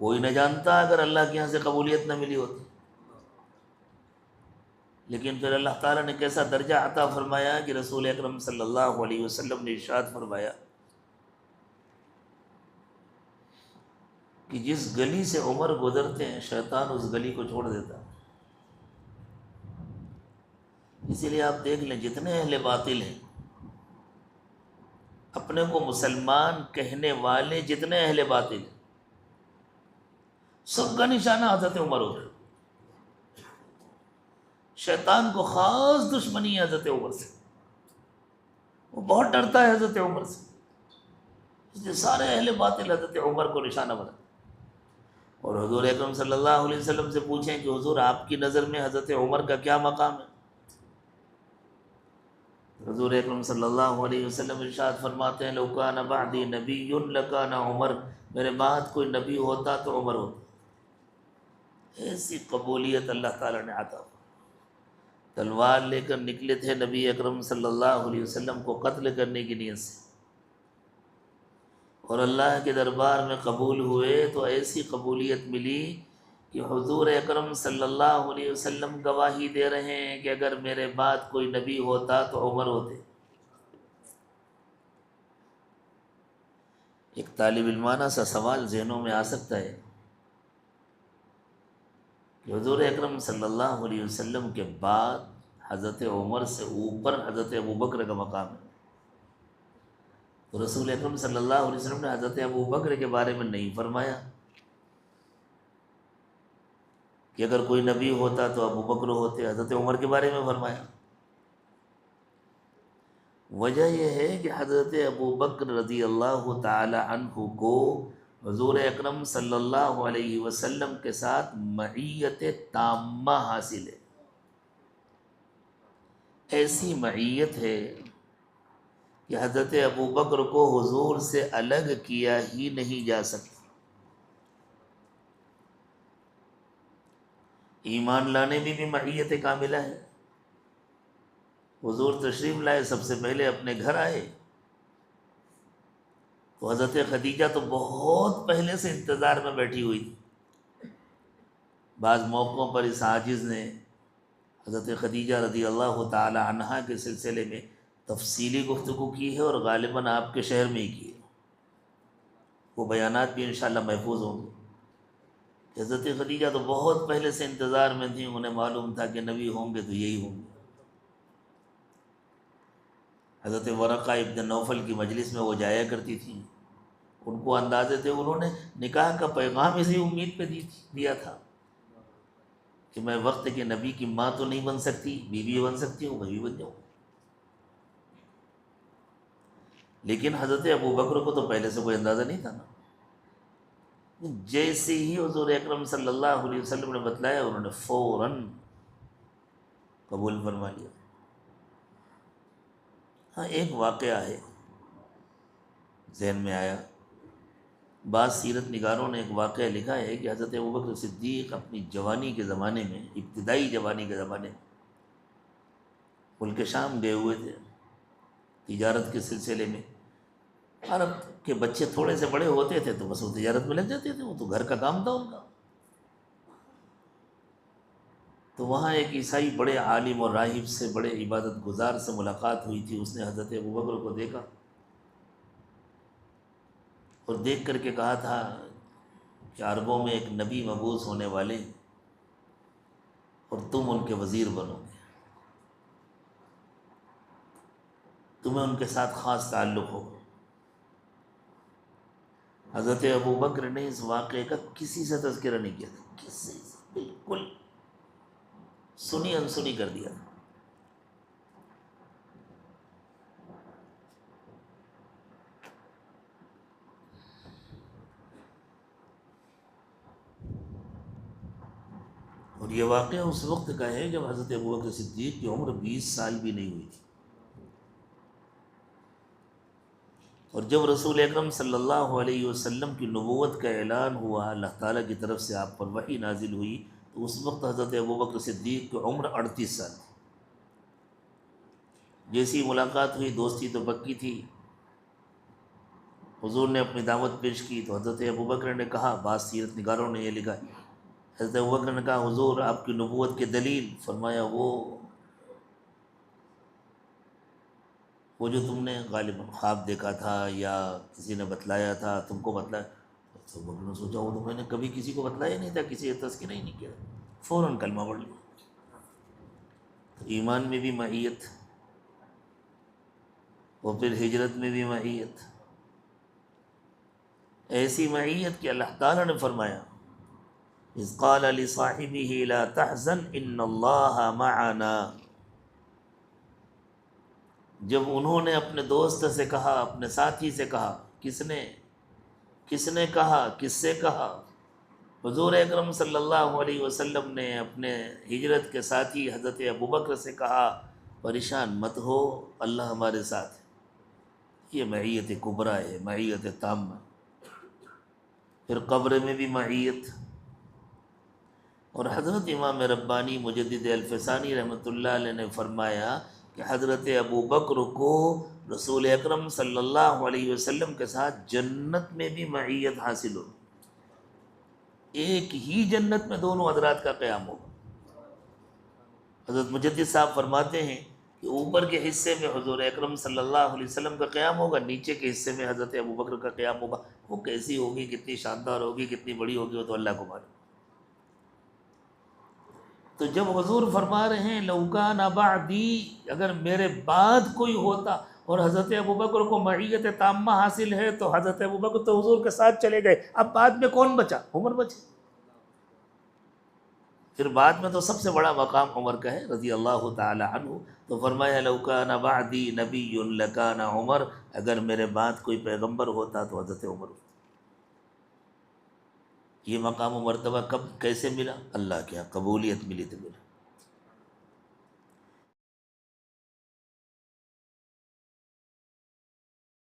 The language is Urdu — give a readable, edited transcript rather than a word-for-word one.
کوئی نہ جانتا اگر اللہ کے یہاں سے قبولیت نہ ملی ہوتی. لیکن پھر اللہ تعالیٰ نے کیسا درجہ عطا فرمایا کہ رسول اکرم صلی اللہ علیہ وسلم نے ارشاد فرمایا کہ جس گلی سے عمر گزرتے ہیں شیطان اس گلی کو چھوڑ دیتا ہے. اسی لیے آپ دیکھ لیں جتنے اہل باطل ہیں، اپنے کو مسلمان کہنے والے جتنے اہل باطل ہیں، سب کا نشانہ حضرت عمر ہوتا ہے. شیطان کو خاص دشمنی ہے حضرت عمر سے، وہ بہت ڈرتا ہے حضرت عمر سے، اس لیے سارے اہل باطل حضرت عمر کو نشانہ بنا. اور حضور اکرم صلی اللہ علیہ وسلم سے پوچھیں کہ حضور آپ کی نظر میں حضرت عمر کا کیا مقام ہے؟ حضور اکرم صلی اللہ علیہ وسلم ارشاد فرماتے ہیں لو کان بعدی نبی لکان عمر، میرے بعد کوئی نبی ہوتا تو عمر ہوتا. ایسی قبولیت اللہ تعالیٰ نے عطا فرمائی. تلوار لے کر نکلے تھے نبی اکرم صلی اللہ علیہ وسلم کو قتل کرنے کی نیت سے، اور اللہ کے دربار میں قبول ہوئے تو ایسی قبولیت ملی کہ حضور اکرم صلی اللہ علیہ وسلم گواہی دے رہے ہیں کہ اگر میرے بعد کوئی نبی ہوتا تو عمر ہوتے. ایک طالب علمانہ سا سوال ذہنوں میں آ سکتا ہے کہ حضور اکرم صلی اللہ علیہ وسلم کے بعد حضرت عمر سے اوپر حضرت ابوبکر کا مقام ہے، تو رسول اکرم صلی اللہ علیہ وسلم نے حضرت ابوبکر کے بارے میں نہیں فرمایا کہ اگر کوئی نبی ہوتا تو ابوبکر ہوتے، حضرت عمر کے بارے میں فرمایا. وجہ یہ ہے کہ حضرت ابوبکر رضی اللہ تعالی عنہ کو حضور اکرم صلی اللہ علیہ وسلم کے ساتھ معیت تامہ حاصل ہے. ایسی معیت ہے کہ حضرت ابوبکر کو حضور سے الگ کیا ہی نہیں جا سکتا. ایمان لانے میں بھی معیت کاملہ ہے. حضور تشریف لائے، سب سے پہلے اپنے گھر آئے تو حضرت خدیجہ تو بہت پہلے سے انتظار میں بیٹھی ہوئی تھی. بعض موقعوں پر اس عاجز نے حضرت خدیجہ رضی اللہ تعالی عنہا کے سلسلے میں تفصیلی گفتگو کی ہے، اور غالباً آپ کے شہر میں ہی کی ہے. وہ بیانات بھی انشاءاللہ محفوظ ہوں گے. حضرت خدیجہ تو بہت پہلے سے انتظار میں تھیں، انہیں معلوم تھا کہ نبی ہوں گے تو یہی ہوں گے. حضرت ورقہ ابن نوفل کی مجلس میں وہ جایا کرتی تھیں، ان کو اندازے تھے، انہوں نے نکاح کا پیغام اسی امید پہ دیا تھا کہ میں وقت کے نبی کی ماں تو نہیں بن سکتی، بیوی بن سکتی ہوں، بیوی بن جاؤں. لیکن حضرت ابوبکر کو تو پہلے سے کوئی اندازہ نہیں تھا نا. جیسے ہی حضور اکرم صلی اللہ علیہ وسلم نے بتلایا انہوں نے فوراً قبول فرما لیا. ہاں ایک واقعہ ہے ذہن میں آیا، بعض سیرت نگاروں نے ایک واقعہ لکھا ہے کہ حضرت ابوبکر صدیق اپنی جوانی کے زمانے میں، ابتدائی جوانی کے زمانے میں ملک شام گئے ہوئے تھے تجارت کے سلسلے میں. عرب کے بچے تھوڑے سے بڑے ہوتے تھے تو بس وہ تجارت میں لگ جاتے تھے، وہ تو گھر کا کام تھا ان کا. تو وہاں ایک عیسائی بڑے عالم اور راہب سے، بڑے عبادت گزار سے ملاقات ہوئی تھی. اس نے حضرت ابوبکر کو دیکھا اور دیکھ کر کے کہا تھا کہ عربوں میں ایک نبی مبعوث ہونے والے ہیں اور تم ان کے وزیر بنو گے، تمہیں ان کے ساتھ خاص تعلق ہوگا. حضرت ابوبکر نے اس واقعے کا کسی سے تذکرہ نہیں کیا تھا، کسی سے، بالکل سنی انسنی کر دیا تھا. اور یہ واقعہ اس وقت کا ہے جب حضرت ابوبکر صدیق کی عمر 20 سال بھی نہیں ہوئی تھی. اور جب رسول اکرم صلی اللہ علیہ وسلم کی نبوت کا اعلان ہوا، اللہ تعالیٰ کی طرف سے آپ پر وحی نازل ہوئی، تو اس وقت حضرت ابوبکر صدیق کی عمر 38 سال تھی. جیسی ملاقات ہوئی، دوستی تو پکی تھی، حضور نے اپنی دعوت پیش کی تو حضرت ابوبکر نے کہا، بعض سیرت نگاروں نے یہ لکھا ہے، حضرت ابوبکر نے کہا حضور آپ کی نبوت کی دلیل، فرمایا وہ جو تم نے غالباً خواب دیکھا تھا یا کسی نے بتلایا تھا، تم کو بتلایا۔ تو ابوبکر نے سوچا وہ تو میں نے کبھی کسی کو بتلایا نہیں تھا، کسی سے تذکرہ ہی نہیں کیا، فوراً کلمہ پڑھ لیا۔ تو ایمان میں بھی معیت، اور پھر ہجرت میں بھی معیت، ایسی معیت کہ اللہ تعالیٰ نے فرمایا اذ قال لصاحبه لا تحزن ان اللہ معنا، جب انہوں نے اپنے دوست سے کہا، اپنے ساتھی سے کہا، کس نے کہا، کس سے کہا؟ حضور اکرم صلی اللہ علیہ وسلم نے اپنے ہجرت کے ساتھی حضرت ابوبکر سے کہا پریشان مت ہو، اللہ ہمارے ساتھ ہے۔ یہ معیت کبریٰ ہے، معیت تامہ۔ پھر قبر میں بھی معیت، اور حضرت امام ربانی مجدد الفسانی رحمۃ اللہ علیہ نے فرمایا کہ حضرت ابوبکر کو رسول اکرم صلی اللہ علیہ وسلم کے ساتھ جنت میں بھی معیت حاصل ہو، ایک ہی جنت میں دونوں حضرات کا قیام ہوگا۔ حضرت مجدد صاحب فرماتے ہیں کہ اوپر کے حصے میں حضور اکرم صلی اللہ علیہ وسلم کا قیام ہوگا، نیچے کے حصے میں حضرت ابوبکر کا قیام ہوگا۔ وہ کیسی ہوگی، کتنی شاندار ہوگی، کتنی بڑی ہوگی، وہ تو اللہ کو معلوم۔ تو جب حضور فرما رہے ہیں لو کان بعدی، اگر میرے بعد کوئی ہوتا، اور حضرت ابوبکر کو معیت تامہ حاصل ہے، تو حضرت ابوبکر تو حضور کے ساتھ چلے گئے، اب بعد میں کون بچا؟ عمر بچے۔ پھر بعد میں تو سب سے بڑا مقام عمر کا ہے رضی اللہ تعالی عنہ، تو فرمایا لو کان بعدی نبی لکان عمر، اگر میرے بعد کوئی پیغمبر ہوتا تو حضرت عمر ہوتا۔ یہ مقام و مرتبہ کب کیسے ملا؟ اللہ کے یہاں قبولیت ملی تو ملا۔